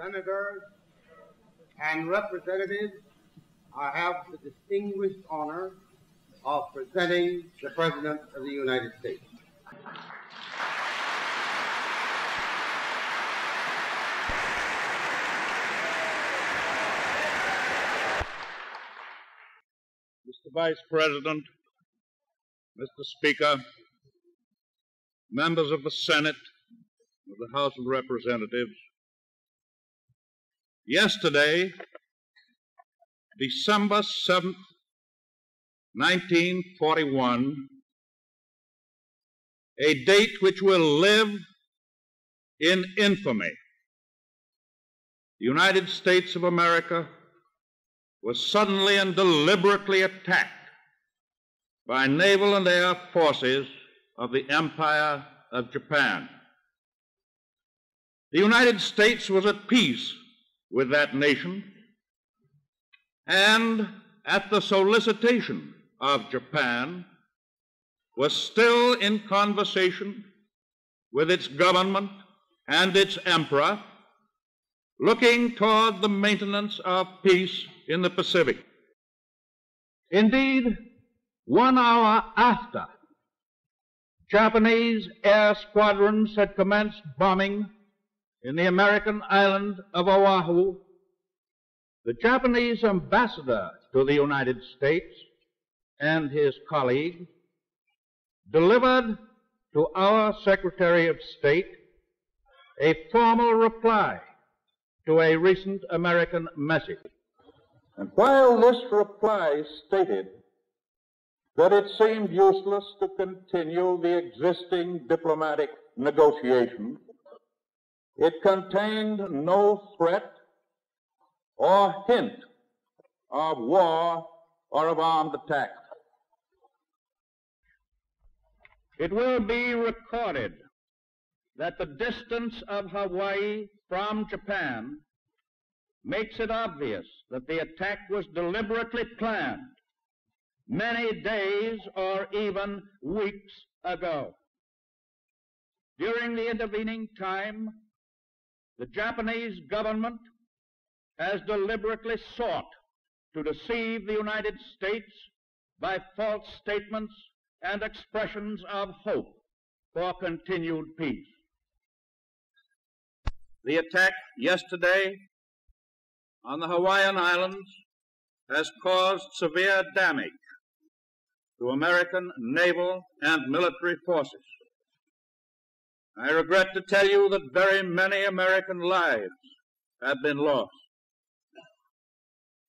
senators, and representatives, I have the distinguished honor of presenting the President of the United States. Mr. Vice President, Mr. Speaker, members of the Senate, of the House of Representatives, yesterday, December 7th, 1941, a date which will live in infamy, the United States of America was suddenly and deliberately attacked by naval and air forces of the Empire of Japan. The United States was at peace with that nation, and at the solicitation of Japan, was still in conversation with its government and its emperor, looking toward the maintenance of peace in the Pacific. Indeed, 1 hour after Japanese air squadrons had commenced bombing in the American island of Oahu, the Japanese ambassador to the United States and his colleague delivered to our Secretary of State a formal reply to a recent American message. And while this reply stated that it seemed useless to continue the existing diplomatic negotiations, it contained no threat or hint of war or of armed attack. It will be recorded that the distance of Hawaii from Japan makes it obvious that the attack was deliberately planned many days or even weeks ago. During the intervening time, the Japanese government has deliberately sought to deceive the United States by false statements and expressions of hope for continued peace. The attack yesterday on the Hawaiian Islands has caused severe damage to American naval and military forces. I regret to tell you that very many American lives have been lost.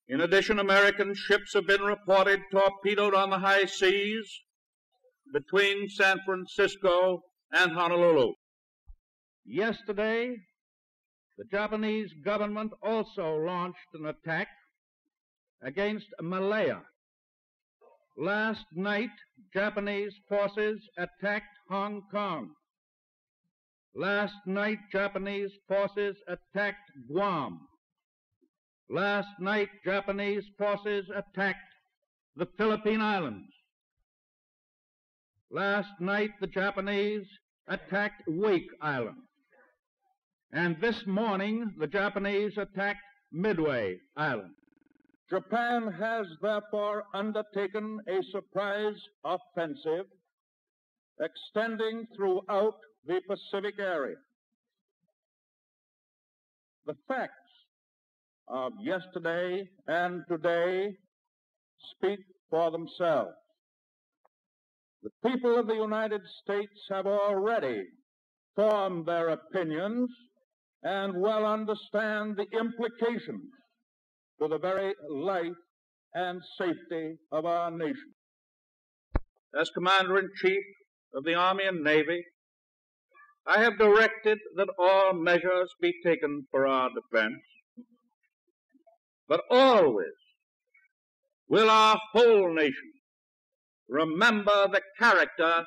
In addition, American ships have been reported torpedoed on the high seas between San Francisco and Honolulu. Yesterday, the Japanese government also launched an attack against Malaya. Last night, Japanese forces attacked Hong Kong. Last night, Japanese forces attacked Guam. Last night, Japanese forces attacked the Philippine Islands. Last night, the Japanese attacked Wake Island. And this morning, the Japanese attacked Midway Island. Japan has therefore undertaken a surprise offensive extending throughout the Pacific area. The facts of yesterday and today speak for themselves. The people of the United States have already formed their opinions and well understand the implications to the very life and safety of our nation. As Commander-in-Chief of the Army and Navy, I have directed that all measures be taken for our defense, but always will our whole nation remember the character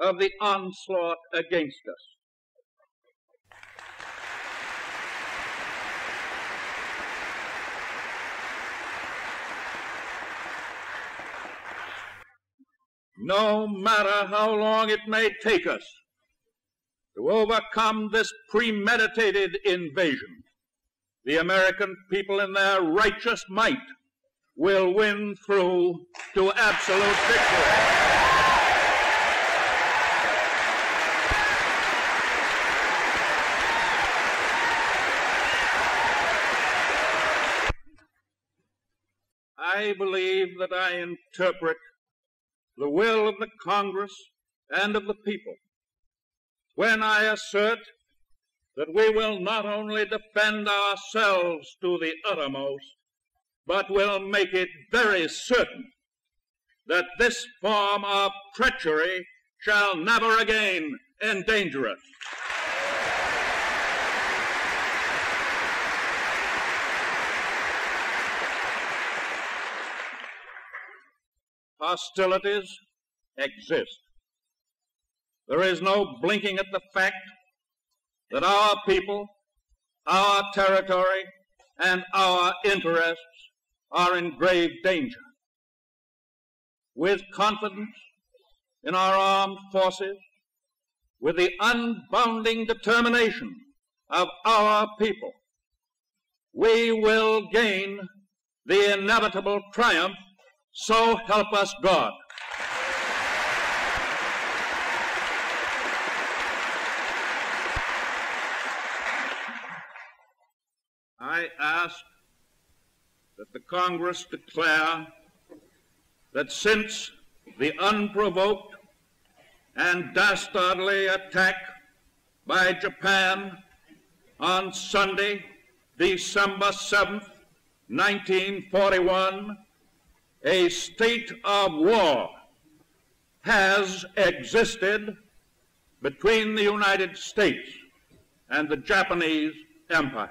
of the onslaught against us. No matter how long it may take us to overcome this premeditated invasion, the American people in their righteous might will win through to absolute victory. I believe that I interpret the will of the Congress and of the people when I assert that we will not only defend ourselves to the uttermost, but will make it very certain that this form of treachery shall never again endanger us. Hostilities exist. There is no blinking at the fact that our people, our territory, and our interests are in grave danger. With confidence in our armed forces, with the unbounding determination of our people, we will gain the inevitable triumph. So help us God. I ask that the Congress declare that since the unprovoked and dastardly attack by Japan on Sunday, December 7th, 1941, a state of war has existed between the United States and the Japanese Empire.